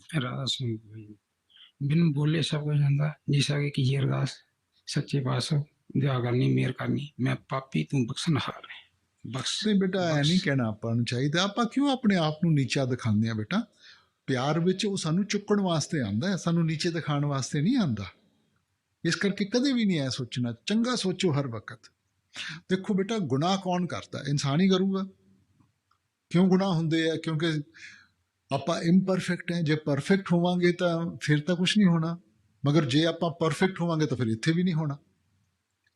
ਰਾਧਾ ਸਿੰਘ ਜੀ, ਬਿਨ ਬੋਲੇ ਸਭ ਕੁਝ ਹੁੰਦਾ, ਜਿਸ ਆਗੇ ਕੀ ਅਰਦਾਸ, ਸੱਚੇ ਪਾਤਸ਼ਾਹ ਦਇਆ ਕਰਨੀ, ਮਿਹਰ ਕਰਨੀ, ਮੈਂ ਪਾਪੀ ਤੂੰ ਬਖਸ਼ਣਹਾਰ ਹੈ, ਬਖਸ਼ ਨਹੀਂ ਬੇਟਾ, ਐ ਬਖਸ਼। ਨਹੀਂ ਕਹਿਣਾ ਆਪਾਂ ਨੂੰ ਚਾਹੀਦਾ। ਆਪਾਂ ਕਿਉਂ ਆਪਣੇ ਆਪ ਨੂੰ ਨੀਚਾ ਦਿਖਾਉਂਦੇ ਆ ਬੇਟਾ? ਪਿਆਰ ਵਿੱਚ ਉਹ ਸਾਨੂੰ ਚੁੱਕਣ ਵਾਸਤੇ ਆਂਦਾ ਹੈ, ਸਾਨੂੰ ਨੀਚੇ ਦਿਖਾਉਣ ਵਾਸਤੇ ਨਹੀਂ ਆਂਦਾ। ਇਸ ਕਰਕੇ ਕਦੇ ਵੀ ਨਹੀਂ ਐ ਸੋਚਣਾ, ਚੰਗਾ ਸੋਚੋ ਹਰ ਵਕਤ। ਦੇਖੋ ਬੇਟਾ, ਗੁਨਾਹ ਕੌਣ ਕਰਦਾ? ਇਨਸਾਨ ਹੀ ਕਰੂਗਾ। ਕਿਉਂ ਗੁਨਾਹ ਹੁੰਦੇ ਆ? ਕਿਉਂਕਿ ਆਪਾਂ ਇੰਪਰਫੈਕਟ ਹੈ। ਜੇ ਪਰਫੈਕਟ ਹੋਵਾਂਗੇ ਤਾਂ ਫਿਰ ਤਾਂ ਕੁਝ ਨਹੀਂ ਹੋਣਾ, ਮਗਰ ਜੇ ਆਪਾਂ ਪਰਫੈਕਟ ਹੋਵਾਂਗੇ ਤਾਂ ਫਿਰ ਇੱਥੇ ਵੀ ਨਹੀਂ ਹੋਣਾ।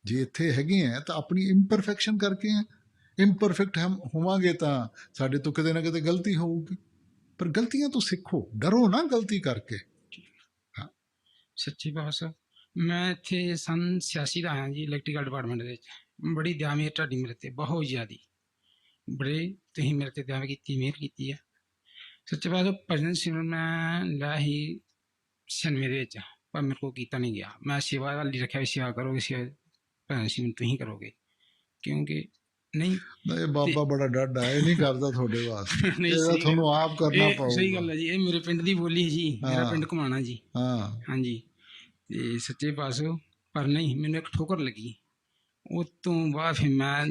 ਜੇ ਇੱਥੇ ਹੈਗੇ ਆ ਤਾਂ ਆਪਣੀ ਇੰਪਰਫੈਕਸ਼ਨ ਕਰਕੇ ਆ। ਇੰਪਰਫੈਕਟ ਹਮ ਹੋਵਾਂਗੇ ਤਾਂ ਸਾਡੇ ਤੋਂ ਕਿਤੇ ਨਾ ਕਿਤੇ ਗਲਤੀ ਹੋਊਗੀ, ਪਰ ਗਲਤੀਆਂ ਤੋਂ ਸਿੱਖੋ, ਡਰੋ ਨਾ ਗਲਤੀ ਕਰਕੇ। ਹਾਂ, ਸੱਚੇ ਪਾਤਸ਼ਾਹ, ਮੈਂ ਇੱਥੇ ਸੰਨ 86 ਦਾ ਆਇਆ ਜੀ, ਇਲੈਕਟ੍ਰੀਕਲ ਡਿਪਾਰਟਮੈਂਟ ਦੇ ਵਿੱਚ। ਬੜੀ ਦਇਆ ਮਿਹਰ ਤੁਹਾਡੀ ਮੇਰੇ ਤੇ, ਬਹੁਤ ਜ਼ਿਆਦੀ। ਬੜੇ ਤੁਸੀਂ ਮੇਰੇ ਤੇ ਦਇਆ ਕੀਤੀ, ਮਿਹਰ ਕੀਤੀ ਹੈ। ਸੱਚੇ ਪਾਤਸ਼ਾਹ, ਭਜਨ ਸਿਮਰਨ ਮੈਂ ਲਿਆ ਸੀ 96 ਦੇ ਵਿੱਚ, ਪਰ ਮੇਰੇ ਕੋਲ ਕੀਤਾ ਨਹੀਂ ਗਿਆ। ਮੈਂ ਸੇਵਾ ਵੱਲ ਹੀ ਰੱਖਿਆ ਵੀ ਸੇਵਾ ਕਰੋਗੇ, ਸੇਵਾ ਭਜਨ ਸਿਮਰਨ ਤੁਸੀਂ ਕਰੋਗੇ, ਕਿਉਂਕਿ ਨਹੀਂ ਇਹ ਬਾਬਾ ਬੜਾ ਡਾਢਾ, ਇਹ ਨਹੀਂ ਕਰਦਾ ਤੁਹਾਡੇ ਵਾਸਤੇ, ਨਹੀਂ ਇਹ ਸਹੀ ਗੱਲ, ਤੁਹਾਨੂੰ ਆਪ ਕਰਨਾ ਇਹ ਸਹੀ ਗੱਲ ਪਊਗਾ। ਹੈ ਜੀ। ਇਹ ਮੇਰੇ ਪਿੰਡ ਦੀ ਬੋਲੀ ਜੀ, ਮੇਰਾ ਪਿੰਡ ਹਾਂ ਘੁਮਾਣਾ ਜੀ। ਹਾਂ, ਹਾਂਜੀ, ਤੇ ਸੱਚੇ ਪਾਤਸ਼ਾਹ, ਪਰ ਨਹੀਂ, ਮੈਨੂੰ ਇੱਕ ਠੋਕਰ ਲੱਗੀ। ਉਹ ਤੋਂ ਬਾਅਦ ਫਿਰ ਮੈਂ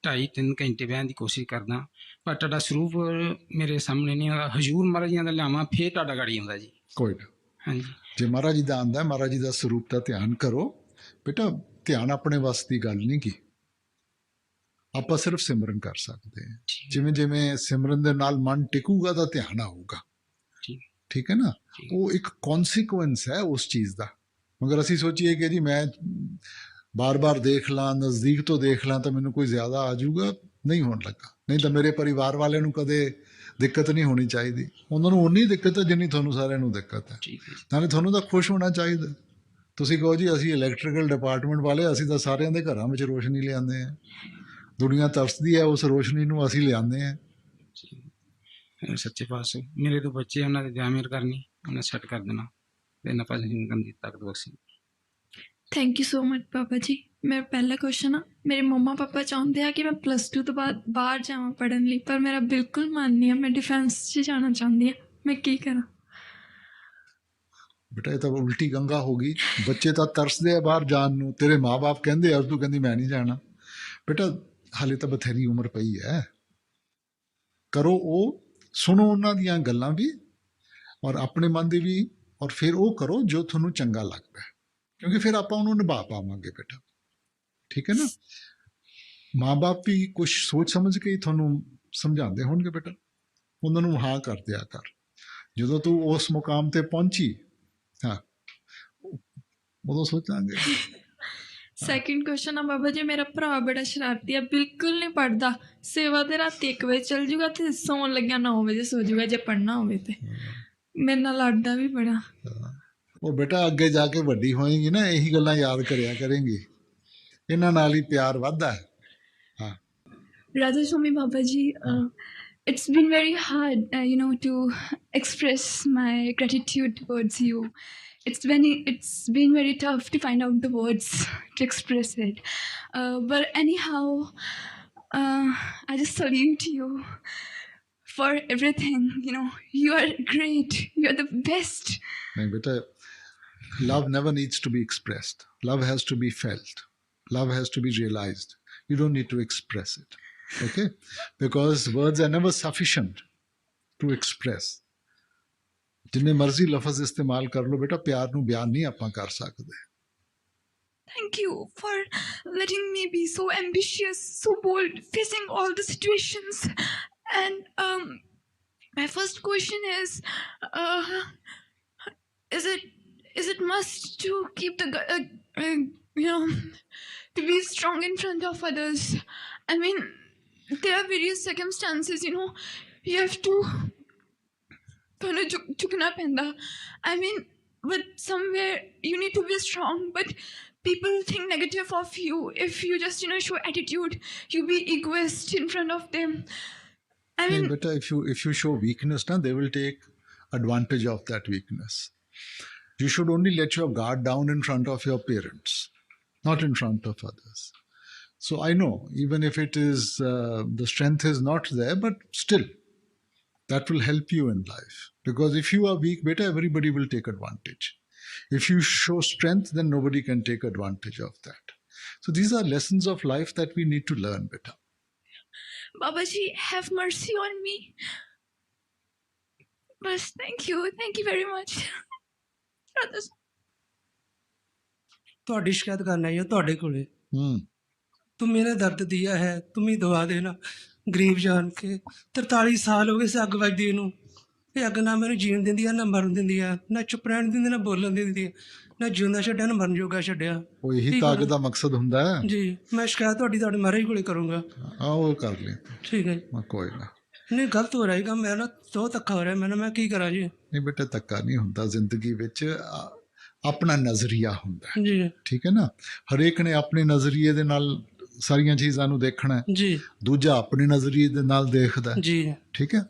2.5-3 ਘੰਟੇ ਬਹਿਣ ਦੀ ਕੋਸ਼ਿਸ਼ ਕਰਦਾ, ਪਰ ਤੁਹਾਡਾ ਸਰੂਪ ਮੇਰੇ ਸਾਹਮਣੇ ਨਹੀਂ ਆਉਂਦਾ। ਹਜ਼ੂਰ ਮਹਾਰਾਜ ਜੀ ਦਾ ਲਿਆਵਾਂ, ਫੇਰ ਤੁਹਾਡਾ ਗਾੜੀ ਆਉਂਦਾ ਜੀ। ਕੋਈ ਨਾ, ਹਾਂਜੀ ਜੇ ਮਹਾਰਾਜ ਜੀ ਦਾ ਆਂਦਾ, ਮਹਾਰਾਜ ਜੀ ਦਾ ਸਰੂਪ ਦਾ ਧਿਆਨ ਕਰੋ ਬੇਟਾ। ਧਿਆਨ ਆਪਣੇ ਵੱਸ ਦੀ ਗੱਲ ਨਹੀਂ ਕੀ, ਆਪਾਂ ਸਿਰਫ ਸਿਮਰਨ ਕਰ ਸਕਦੇ ਹਾਂ। ਠੀਕ ਜਿਵੇਂ ਜਿਵੇਂ ਸਿਮਰਨ ਦੇ ਨਾਲ ਮਨ ਟਿਕੂਗਾ ਤਾਂ ਧਿਆਨ ਆਊਗਾ। ਠੀਕ ਠੀਕ ਹੈ ਨਾ? ਠੀਕ। ਉਹ ਇੱਕ ਕੌਨਸੀਕੁਐਂਸ ਹੈ ਉਸ ਚੀਜ਼ ਦਾ। ਮਗਰ ਅਸੀਂ ਸੋਚੀਏ ਕਿ ਜੀ ਮੈਂ ਬਾਰ-ਬਾਰ ਦੇਖ ਲਾਂ, ਨਜ਼ਦੀਕ ਤੋਂ ਦੇਖ ਲਾਂ ਤਾਂ ਮੈਨੂੰ ਕੋਈ ਜ਼ਿਆਦਾ ਆ ਜਾਊਗਾ, ਨਹੀਂ ਹੋਣ ਲੱਗਾ। ਨਹੀਂ ਤਾਂ ਮੇਰੇ ਪਰਿਵਾਰ ਵਾਲਿਆਂ ਨੂੰ ਕਦੇ ਦਿੱਕਤ ਨਹੀਂ ਹੋਣੀ ਚਾਹੀਦੀ। ਉਹਨਾਂ ਨੂੰ ਉਨੀ ਦਿੱਕਤ ਹੈ ਜਿੰਨੀ ਤੁਹਾਨੂੰ ਸਾਰਿਆਂ ਨੂੰ ਦਿੱਕਤ ਹੈ। ਠੀਕ ਹੈ ਜੀ। ਨਾਲੇ ਤੁਹਾਨੂੰ ਤਾਂ ਖੁਸ਼ ਹੋਣਾ ਚਾਹੀਦਾ। ਤੁਸੀਂ ਕਹੋ ਜੀ ਅਸੀਂ ਇਲੈਕਟ੍ਰੀਕਲ ਡਿਪਾਰਟਮੈਂਟ ਵਾਲੇ, ਅਸੀਂ ਤਾਂ ਸਾਰਿਆਂ ਦੇ ਘਰਾਂ ਵਿੱਚ ਰੋਸ਼ਨੀ ਲਿਆਉਂਦੇ ਹਾਂ। ਦੁਨੀਆ ਤਰਸਦੀ ਹੈ ਉਸ ਰੋਸ਼ਨੀ ਨੂੰ, ਅਸੀਂ ਲਿਆਉਂਦੇ ਹਾਂ। ਸੱਚੇ ਪਾਤਸ਼ਾਹ, ਮੇਰੇ ਦੋ ਬੱਚੇ, ਉਹਨਾਂ ਦੀ ਦਇਆ ਮਿਹਰ ਕਰਨੀ, ਉਹਨਾਂ ਸੈੱਟ ਕਰ ਦੇਣਾ, ਤੇ ਇਹਨਾਂ ਭਜਨ ਸਿਮਰਨ ਕਰਨ ਦੀ ਤਾਕਤ ਬਖਸ਼ੀ। Thank you so much Baba ji. ਮੇਰਾ ਪਹਿਲਾ ਕੁਐਸਚਨ ਆ, ਮੇਰੇ ਮੰਮਾ ਪਾਪਾ ਚਾਹੁੰਦੇ ਆ ਕਿ ਮੈਂ +2 ਤੋਂ ਬਾਅਦ ਬਾਹਰ ਜਾਵਾਂ ਪੜ੍ਹਨ ਲਈ, ਪਰ ਮੇਰਾ ਬਿਲਕੁਲ ਮਨ ਨਹੀਂ ਆ। ਮੈਂ ਡਿਫੈਂਸ 'ਚ ਜਾਣਾ ਚਾਹੁੰਦੀ ਹਾਂ, ਮੈਂ ਕੀ ਕਰਾਂ? ਬੇਟਾ ਇਹ ਤਾਂ ਉਲਟੀ ਗੰਗਾ ਹੋ ਗਈ। ਬੱਚੇ ਤਾਂ ਤਰਸਦੇ ਆ ਬਾਹਰ ਜਾਣ ਨੂੰ, ਤੇਰੇ ਮਾਂ-ਬਾਪ ਕਹਿੰਦੇ ਆ, ਤੂੰ ਕਹਿੰਦੀ ਮੈਂ ਨਹੀਂ ਜਾਣਾ। ਬੇਟਾ ਹਾਲੇ ਤਾਂ ਬਥੇਰੀ ਉਮਰ ਪਈ ਹੈ, ਕਰੋ ਉਹ, ਸੁਣੋ ਉਹਨਾਂ ਦੀਆਂ ਗੱਲਾਂ ਵੀ ਔਰ ਆਪਣੇ ਮਨ ਦੀ ਵੀ, ਔਰ ਫਿਰ ਉਹ ਕਰੋ ਜੋ ਤੁਹਾਨੂੰ ਚੰਗਾ ਲੱਗਦਾ, ਕਿਉਂਕਿ ਫਿਰ ਆਪਾਂ ਉਹਨੂੰ ਨਿਭਾ ਪਾਵਾਂਗੇ ਬੇਟਾ। ਠੀਕ ਹੈ ਨਾ? ਮਾਂ-ਬਾਪ ਵੀ ਕੁਝ ਸੋਚ ਸਮਝ ਕੇ ਹੀ ਤੁਹਾਨੂੰ ਸਮਝਾਉਂਦੇ ਹੋਣਗੇ ਬੇਟਾ, ਉਹਨਾਂ ਨੂੰ ਹਾਂ ਕਰ ਦਿਆ ਕਰ। ਜਦੋਂ ਤੂੰ ਉਸ ਮੁਕਾਮ ਤੇ ਪਹੁੰਚੀ, ਹਾਂ, ਉਦੋਂ ਸੋਚਾਂਗੇ। ਸੈਕਿੰਡ ਕੁਐਸਚਨ ਆ ਬਾਬਾ ਜੀ, ਮੇਰਾ ਭਰਾ ਬੜਾ ਸ਼ਰਾਰਤੀ ਆ, ਬਿਲਕੁਲ ਨਹੀਂ ਪੜ੍ਹਦਾ। ਸੇਵਾ ਤੇ ਰਾਤੀ 1 ਵਜੇ ਚੱਲ ਜੂਗਾ ਤੇ ਸੌਣ ਲੱਗਿਆ 9 ਵਜੇ ਸੋ ਜੂਗਾ, ਜੇ ਪੜ੍ਹਨਾ ਹੋਵੇ ਤੇ। ਮੇਰੇ ਨਾਲ ਲੜਦਾ ਵੀ ਬੜਾ। ਉਹ ਬੇਟਾ ਅੱਗੇ ਜਾ ਕੇ ਵੱਡੀ ਹੋਏਗੀ ਨਾ, ਇਹੀ ਗੱਲਾਂ ਯਾਦ ਕਰਿਆ ਕਰੇਂਗੀ, ਇਹਨਾਂ ਨਾਲ ਹੀ ਪਿਆਰ ਵੱਧਦਾ ਹੈ। ਹਾਂ, Radha Swami Baba ji, it's been very hard, to express my gratitude towards you. It's been very tough to find out the words to express it. But anyhow, I just salute you for everything. You are great. You are the best. नहीं बेटा, love never needs to be expressed. Love has to be felt. Love has to be realized. You don't need to express it. Okay? Because words are never sufficient to express. जिन्ने मर्जी लफ्ज इस्तेमाल कर लो बेटा, प्यार नू बयान नहीं आपां कर सकते। Thank you for letting me be so ambitious, so bold, facing all the situations. And my first question is it must to keep the to be strong in front of others? I mean, there are various circumstances, you have to chukna penda. I mean, but somewhere you need to be strong, but people think negative of you if you just show attitude, you be egoist in front of them. I mean, beta, if you show weakness now, they will take advantage of that weakness. You should only let your guard down in front of your parents, not in front of others. So I know, even if it is the strength is not there, but still That will help you in life. Because if you are weak, beta, everybody will take advantage. If you show strength, then nobody can take advantage of that. So these are lessons of life that we need to learn, beta. Baba Ji, have mercy on me. Bas, thank you very much. Brother. ਤੁਹਾਡੀ ਸ਼ਿਕਾਇਤ ਕਰਨ ਆਈ ਹਾਂ ਤੁਹਾਡੇ ਕੋਲੇ ਤੂੰ ਮੇਰੇ ਦਰਦ ਦਿਆ ਹੈ ਤੁਮ ਹੀ ਦਵਾ ਦੇਣਾ ਗਰੀਬ ਜਾਨ ਕੇ 43 ਸਾਲ ਹੋ ਗਏ ਇਸ ਅੱਗ ਵੱਜਦੀ ਨੂੰ ਇਹ ਅੱਗ ਨਾ ਮੈਨੂੰ ਜੀਣ ਦਿੰਦੀ ਆ ਨਾ ਮਰਨ ਦਿੰਦੀ ਆ ਨਾ ਚੁੱਪ ਰਹਿਣ ਦਿੰਦੀ ਨਾ ਬੋਲਣ ਦਿੰਦੀ ਨਾ ਜਿਉਂਦਾ ਛੱਡਿਆ ਨਾ ਮਰਨ ਜੋਗਾ ਛੱਡਿਆ ਉਹ ਇਹੀ ਤਾਂ ਅੱਗ ਦਾ ਮਕਸਦ ਹੁੰਦਾ ਹੈ ਜੀ ਮੈਂ ਸ਼ਿਕਾਇਤ ਤੁਹਾਡੇ ਮਹਾਰਾਜ ਕੋਲੇ ਕਰੂੰਗਾ ਉਹ ਕਰ ਲੈ ਠੀਕ ਹੈ ਕੋਈ ਨਾ ਨਹੀਂ ਗਲਤ ਹੋ ਰਿਹਾ ਮੈਂ ਨਾ ਦੋ ਧੱਕਾ ਹੋ ਰਿਹਾ ਮੈਂ ਕੀ ਕਰਾਂ ਜੀ ਨਹੀਂ ਬੇਟਾ ਧੱਕਾ ਨਹੀਂ ਹੁੰਦਾ ਜ਼ਿੰਦਗੀ ਵਿੱਚ ਆਪਣਾ ਨਜ਼ਰੀਆ ਹੁੰਦਾ ਜੀ ਠੀਕ ਹੈ ਨਾ ਹਰੇਕ ਨੇ ਆਪਣੇ ਨਜ਼ਰੀਏ ਦੇ ਨਾਲ ਸਾਰੀਆਂ ਚੀਜ਼ਾਂ ਨੂੰ ਦੇਖਣਾ ਜੀ ਦੂਜਾ ਆਪਣੇ ਨਜ਼ਰੀਏ ਦੇ ਨਾਲ ਦੇਖਦਾ ਜੀ ਠੀਕ ਹੈ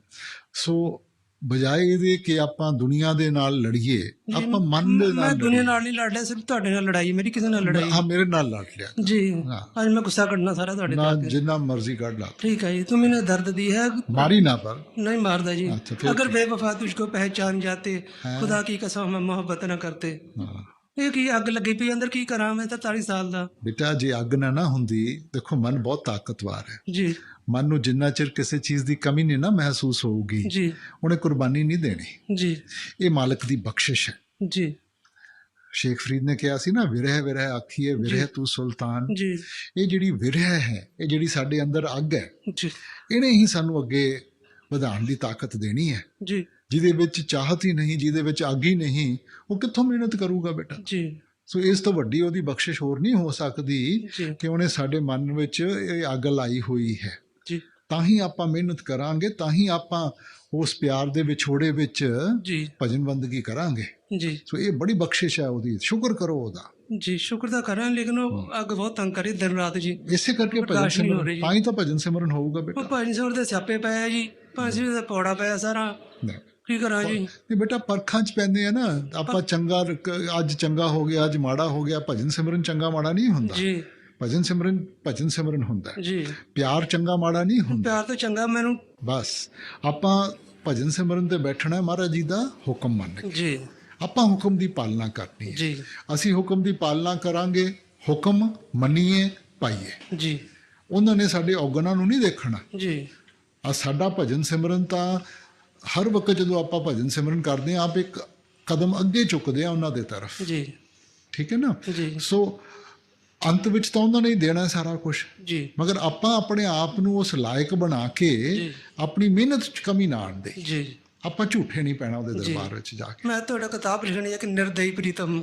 ਸੋ ਬਜਾਏ ਇਹਦੇ ਕਿ ਆਪਾਂ ਦੁਨੀਆ ਦੇ ਨਾਲ ਲੜੀਏ ਆਪਾਂ ਮਨ ਦੇ ਨਾਲ ਮੈਂ ਦੁਨੀਆ ਨਾਲ ਨਹੀਂ ਲੜ ਰਿਹਾ ਸਿਰਫ ਤੁਹਾਡੇ ਨਾਲ ਲੜਾਈ ਮੇਰੀ ਕਿਸੇ ਨਾਲ ਲੜਾਈ ਹਾਂ ਮੇਰੇ ਨਾਲ ਲੜ ਲਿਆ ਜੀ ਅੱਜ ਮੈਂ ਗੁੱਸਾ ਕੱਢਣਾ ਸਾਰਾ ਤੁਹਾਡੇ ਨਾ ਤੇ ਜਿੰਨਾ ਮਰਜ਼ੀ ਕੱਢ ਲਾ ठीक है जी तुम इन्हें दर्द दी है ਮਾਰੀ ਨਾ ਪਰ नहीं मारदा जी अच्छा, फिर अगर बेवफा तुझको पहचान जाते खुदा की कसम हम मोहब्बत ना करते ਹਾਂ ਇਹ ਕੀ ਅੱਗ ਲੱਗੀ ਪਈ ਅੰਦਰ ਕੀ ਕਰਾਂ ਮੈਂ ਤਾਂ 40 ਸਾਲ ਦਾ ਬੇਟਾ ਜੇ ਅੱਗ ਨਾ ਹੁੰਦੀ ਦੇਖੋ ਮਨ ਬਹੁਤ ਤਾਕਤਵਰ ਹੈ ਜੀ ਮਨ ਨੂੰ ਜਿੰਨਾ ਚਿਰ ਕਿਸੇ ਚੀਜ਼ ਦੀ ਕਮੀ ਨਹੀਂ ਨਾ ਮਹਿਸੂਸ ਹੋਊਗੀ ਜੀ ਉਹਨੇ ਕੁਰਬਾਨੀ ਨਹੀਂ ਦੇਣੀ ਜੀ ਇਹ ਮਾਲਕ ਦੀ ਬਖਸ਼ਿਸ਼ ਹੈ ਜੀ ਸ਼ੇਖ ਫਰੀਦ ਨੇ ਕਿਹਾ ਸੀ ਨਾ ਵਿਰਹ ਆਖੀਏ ਵਿਰਹ ਤੂੰ ਸੁਲਤਾਨ ਜੀ ਇਹ ਜਿਹੜੀ ਵਿਰਹ ਹੈ ਇਹ ਜਿਹੜੀ ਸਾਡੇ ਅੰਦਰ ਅੱਗ ਹੈ ਜੀ ਇਹਨੇ ਹੀ ਸਾਨੂੰ ਅੱਗੇ ਵਧਾਉਣ ਦੀ ਤਾਕਤ ਦੇਣੀ ਹੈ ਜੀ ਜਿਹਦੇ ਵਿੱਚ ਚਾਹਤ ਹੀ ਨਹੀਂ ਜਿਹਦੇ ਵਿੱਚ ਅੱਗ ਹੀ ਨਹੀਂ ਉਹ ਕਿੱਥੋਂ ਮਿਹਨਤ ਕਰੂਗਾ ਬੇਟਾ ਜੀ ਸੋ ਇਸ ਤੋਂ ਵੱਡੀ ਉਹਦੀ ਬਖਸ਼ਿਸ਼ ਹੋਰ ਨਹੀਂ ਹੋ ਸਕਦੀ ਜੀ ਕਿ ਉਹਨੇ ਸਾਡੇ ਮਨ ਵਿੱਚ ਇਹ ਅੱਗ ਲਾਈ ਹੋਈ ਹੈ ਜੀ ਤਾਂ ਹੀ ਆਪਾਂ ਮਿਹਨਤ ਕਰਾਂਗੇ ਤਾਂ ਹੀ ਆਪਾਂ ਉਸ ਪਿਆਰ ਦੇ ਵਿਛੋੜੇ ਵਿੱਚ ਜੀ ਭਜਨ ਬੰਦਗੀ ਕਰਾਂਗੇ ਜੀ ਸੋ ਇਹ ਬੜੀ ਬਖਸ਼ਿਸ਼ ਹੈ ਉਹਦੀ ਸ਼ੁਕਰ ਕਰੋ ਉਹਦਾ ਜੀ ਸ਼ੁਕਰ ਤਾਂ ਕਰਾਂ ਲੇਕਿਨ ਉਹ ਅੱਗ ਬਹੁਤ ਤੰਗ ਕਰੀ ਦਿਨ ਰਾਤ ਜੀ ਇਸੇ ਕਰਕੇ ਭਜਨ ਬਰਦਾਸ਼ਤ ਨਹੀਂ ਹੋ ਸਿਮਰਨ ਰਹੀ ਜੀ। ਤਾਂ ਹੀ ਤਾਂ ਭਜਨ ਸਿਮਰਨ ਹੋਊਗਾ ਉਹ ਬੇਟਾ ਭਾਜੀ ਸੌਰ ਦੇ ਸਿਆਪੇ ਪਏ ਆ ਜੀ ਭਾਜੀ ਦਾ ਪੌੜਾ ਪਿਆ ਸਾਰਾ ਨਹੀਂ ਕੀ ਕਰਾਂ ਜੀ ਇਹ ਬੇਟਾ ਪਰਖਾਂ 'ਚ ਪੈਂਦੇ ਆ ਨਾ ਆਪਾਂ ਚੰਗਾ ਅੱਜ ਚੰਗਾ ਹੋ ਗਿਆ ਅੱਜ ਮਾੜਾ ਹੋ ਗਿਆ ਭਜਨ ਸਿਮਰਨ ਚੰਗਾ ਮਾੜਾ ਨਹੀਂ ਹੁੰਦਾ ਜੀ ਭਜਨ ਸਿਮਰਨ ਹੁੰਦਾ ਹੈ। ਜੀ ਪਿਆਰ ਚੰਗਾ ਮਾੜਾ ਨਹੀਂ ਹੁੰਦਾ ਪਿਆਰ ਤਾਂ ਚੰਗਾ ਮੈਨੂੰ ਬਸ ਆਪਾਂ ਭਜਨ ਸਿਮਰਨ ਤੇ ਬੈਠਣਾ ਹੈ ਮਹਾਰਾਜ ਜੀ ਦਾ ਹੁਕਮ ਮੰਨ ਕੇ ਜੀ ਆਪਾਂ ਹੁਕਮ ਦੀ ਪਾਲਣਾ ਕਰਨੀ ਹੈ ਜੀ ਅਸੀਂ ਹੁਕਮ ਦੀ ਪਾਲਣਾ ਕਰਾਂਗੇ ਹੁਕਮ ਮੰਨੀਏ ਪਾਈਏ ਜੀ ਉਹਨਾਂ ਨੇ ਸਾਡੇ ਔਗਣਾਂ ਨੂੰ ਨਹੀਂ ਦੇਖਣਾ ਜੀ ਆ ਸਾਡਾ ਭਜਨ ਸਿਮਰਨ ਤਾਂ ਹਰ ਵਕਤ ਜਦੋਂ ਆਪਾਂ ਭਜਨ ਸਿਮਰਨ ਕਰਦੇ ਹਾਂ ਆਪ ਇੱਕ ਕਦਮ ਅੱਗੇ ਚੁੱਕਦੇ ਆ ਉਹਨਾਂ ਦੇ ਤਰਫ ਜੀ ਠੀਕ ਹੈ ਨਾ ਜੀ ਸੋ ਅੰਤ ਵਿੱਚ ਤਾਂ ਉਹਨਾਂ ਨੇ ਹੀ ਦੇਣਾ ਸਾਰਾ ਕੁਝ ਜੀ ਮਗਰ ਆਪਾਂ ਆਪਣੇ ਆਪ ਨੂੰ ਉਸ ਲਾਇਕ ਬਣਾ ਕੇ ਆਪਣੀ ਮਿਹਨਤ 'ਚ ਕਮੀ ਨਾ ਆਣ ਦੇ ਜੀ ਆਪਾਂ ਝੂਠੇ ਨਹੀਂ ਪੈਣਾ ਉਹਦੇ ਦਰਬਾਰ ਵਿੱਚ ਜਾ ਕੇ ਮੈਂ ਤੁਹਾਡਾ ਕਿਤਾਬ ਲਿਖਣੀ ਹੈ ਕਿ ਨਿਰਦਈ ਪ੍ਰੀਤਮ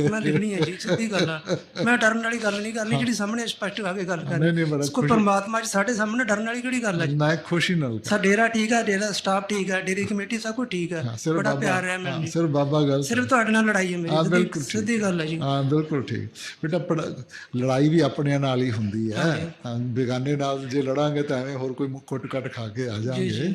ਮੈਂ ਲਿਖਣੀ ਹੈ ਜੀ ਸਿੱਧੀ ਗੱਲ ਆ ਮੈਂ ਡਰਨ ਵਾਲੀ ਗੱਲ ਨਹੀਂ ਕਰਨੀ ਜਿਹੜੀ ਸਾਹਮਣੇ ਸਪਸ਼ਟ ਆ ਕੇ ਗੱਲ ਨਹੀਂ, ਬੜਾ ਕਰਨੀ ਕੋਈ ਪਰਮਾਤਮਾ ਜੀ ਸਾਡੇ ਸਾਹਮਣੇ ਡਰਨ ਵਾਲੀ ਕਿਹੜੀ ਗੱਲ ਹੈ ਜੀ ਨਾ ਖੁਸ਼ੀ ਨਾਲ ਸਾ ਡੇਰਾ ਠੀਕ ਆ ਡੇਰਾ ਸਟਾਫ ਠੀਕ ਆ ਡੇਰੀ ਕਮੇਟੀ ਸਭ ਕੁਝ ਠੀਕ ਆ ਸਿਰਫ ਬੜਾ ਬਾਬਾ ਪਿਆਰ ਹੈ ਮੈਨੂੰ ਜੀ ਸਿਰਫ ਬਾਬਾ ਗੱਲ ਸਿਰਫ ਤੁਹਾਡੇ ਨਾਲ ਲੜਾਈ ਹੈ ਹਾਂ, ਮੇਰੀ ਬਿਲਕੁਲ ਠੀਕ। ਸਿੱਧੀ ਗੱਲ ਹੈ ਜੀ ਹਾਂ ਬਿਲਕੁਲ ਠੀਕ ਬੇਟਾ ਲੜਾਈ ਵੀ ਆਪਣਿਆਂ ਨਾਲ ਹੀ ਹੁੰਦੀ ਹੈ ਹਾਂ, ਬੇਗਾਨੇ ਨਾਲ ਜੇ ਲੜਾਂਗੇ ਤਾਂ ਐਵੇਂ ਹੋਰ ਕੋਈ ਕੁੱਟ ਕੱਟ ਖਾ ਕੇ ਆ ਜਾਾਂਗੇ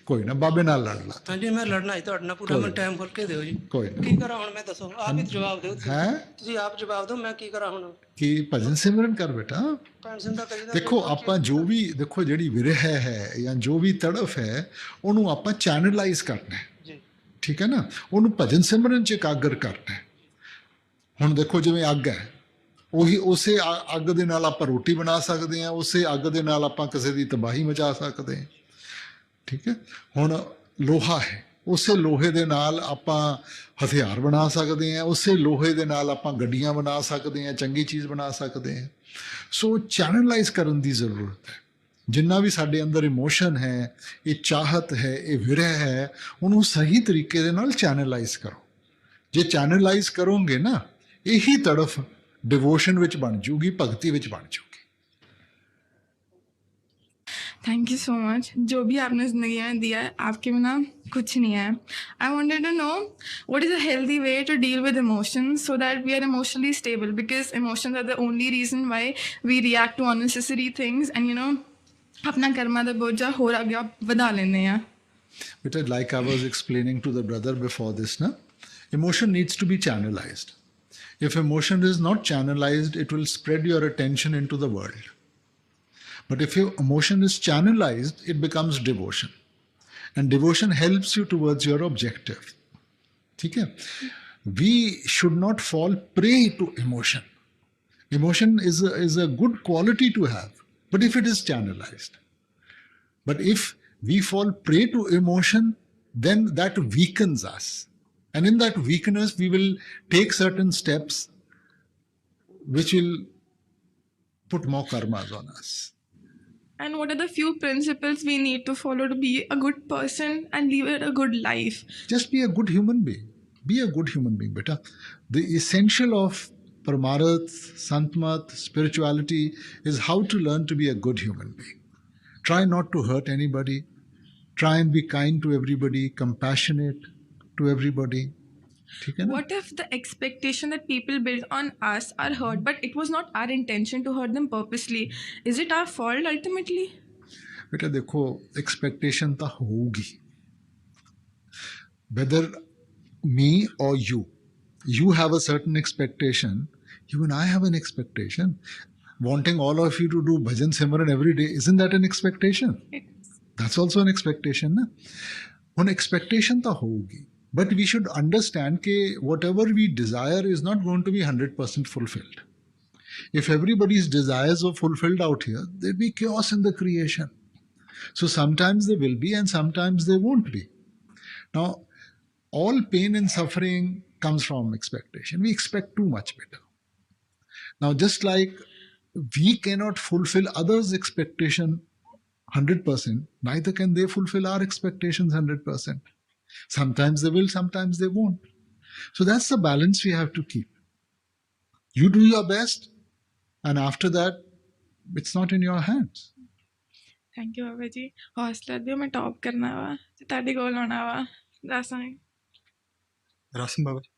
ਕੋਈ ਨਾ ਬਾਬੇ ਨਾਲ ਲੜ ਲਾ ਹਾਂਜੀ ਮੈਂ ਲੜਨਾ ਹੈ ਤੁਹਾਡੇ ਨਾਲ ਪੂਰਾ ਮੈਂ ਟਾਈਮ ਖੋਲ ਕੇ ਦਿਓ ਜੀ ਕੋਈ ਨਾ ਕੀ ਕਰਾਂ ਹੁਣ ਮੈਂ ਦੱਸੋ ਆਪ ਹੀ ਜਵਾਬ ਦਿਓ ਹੈ ਤੁਸੀਂ ਆਪ ਜਵਾਬ ਦਿਓ ਮੈਂ ਕੀ ਕਰਾਂ ਹੁਣ ਕਿ ਭਜਨ ਸਿਮਰਨ ਕਰ ਬੇਟਾ ਪੈਨਸ਼ਨ ਦਾ ਕਰੀਦਾ ਦੇਖੋ ਆਪਾਂ ਜੋ ਵੀ ਦੇਖੋ ਜਿਹੜੀ ਵਿਰਹ ਹੈ ਜਾਂ ਜੋ ਵੀ ਤੜਫ ਹੈ ਉਹਨੂੰ ਆਪਾਂ ਚੈਨਲਾਈਜ਼ ਕਰਨਾ ਹੈ ਜੀ ਠੀਕ ਹੈ ਨਾ ਉਹਨੂੰ ਭਜਨ ਸਿਮਰਨ 'ਚ ਇਕਾਗਰ ਕਰਨਾ ਹੈ ਹੁਣ ਦੇਖੋ ਜਿਵੇਂ ਅੱਗ ਹੈ ਉਹੀ ਉਸੇ ਅੱਗ ਦੇ ਨਾਲ ਆਪਾਂ ਰੋਟੀ ਬਣਾ ਸਕਦੇ ਹਾਂ ਉਸੇ ਅੱਗ ਦੇ ਨਾਲ ਆਪਾਂ ਕਿਸੇ ਦੀ ਤਬਾਹੀ ਮਚਾ ਸਕਦੇ ਹਾਂ ਠੀਕ ਹੈ ਹੁਣ ਲੋਹਾ ਹੈ ਉਸੇ ਲੋਹੇ ਦੇ ਨਾਲ ਆਪਾਂ ਹਥਿਆਰ ਬਣਾ ਸਕਦੇ ਹਾਂ ਉਸੇ ਲੋਹੇ ਦੇ ਨਾਲ ਆਪਾਂ ਗੱਡੀਆਂ ਬਣਾ ਸਕਦੇ ਹਾਂ ਚੰਗੀ ਚੀਜ਼ ਬਣਾ ਸਕਦੇ ਹਾਂ ਸੋ ਚੈਨਲਾਈਜ਼ ਕਰਨ ਦੀ ਜ਼ਰੂਰਤ ਹੈ ਜਿੰਨਾ ਵੀ ਸਾਡੇ ਅੰਦਰ ਇਮੋਸ਼ਨ ਹੈ ਇਹ ਚਾਹਤ ਹੈ ਇਹ ਵਿਰਹ ਹੈ ਉਹਨੂੰ ਸਹੀ ਤਰੀਕੇ ਦੇ ਨਾਲ ਚੈਨਲਾਈਜ਼ ਕਰੋ ਜੇ ਚੈਨਲਾਈਜ਼ ਕਰੋਗੇ ਨਾ ਇਹੀ ਤੜਫ डिवोशन ਵਿੱਚ ਬਣ ਜੂਗੀ ਭਗਤੀ ਵਿੱਚ ਬਣ ਜੂਗੀ थैंक यू सो मच जो भी आपने ज़िंदगी में दिया है आपके बिना कुछ नहीं है I wanted to know what is a healthy way to deal with emotions so that we are emotionally stable because emotions are the only reason why we react to unnecessary things and you know अपना कर्मा ਦਾ ਬੋਝਾ ਹੋਰ ਅੱਗੇ ਵਧਾ ਲੈਂਦੇ ਆ But like I was explaining to the brother before this na emotion needs to be channelized if emotion is not channelized it will spread your attention into the world but if your emotion is channelized it becomes devotion and devotion helps you towards your objective. ठीक है? We should not fall prey to emotion. Emotion is a good quality to have, but if it is channelized. But if we fall prey to emotion, then that weakens us. And in that weakness, we will take certain steps which will put more karmas on us. And what are the few principles we need to follow to be a good person and live a good life? Just be a good human being. Be a good human being, beta. The essential of Paramaarth, Santmat, spirituality is how to learn to be a good human being. Try not to hurt anybody. Try and be kind to everybody, compassionate to everybody. ठीक है ना? What if the expectation that people build on us are hurt, but it was not our intention to hurt them purposely? Is it our fault ultimately? बेटा देखो, expectation तो होगी. Whether me or you have a certain expectation. You and I have an expectation. Wanting all of you to do bhajan simran every day, isn't that an expectation? That's also an expectation. Na? One expectation तो होगी. But we should understand that whatever we desire is not going to be 100% fulfilled. If everybody's desires are fulfilled out here, there'll be chaos in the creation. So sometimes there will be and sometimes there won't be. Now, all pain and suffering comes from expectation. We expect too much better. Now, just like we cannot fulfill others' expectation 100%, neither can they fulfill our expectations 100%. Sometimes they will, sometimes they won't. So that's the balance we have to keep. You do your best, and after that, it's not in your hands. Thank you, Baba ji. हौसला दियो, मैं top करना वा, ताड़ी गोल होना वा, रासन Rasim बाबा जी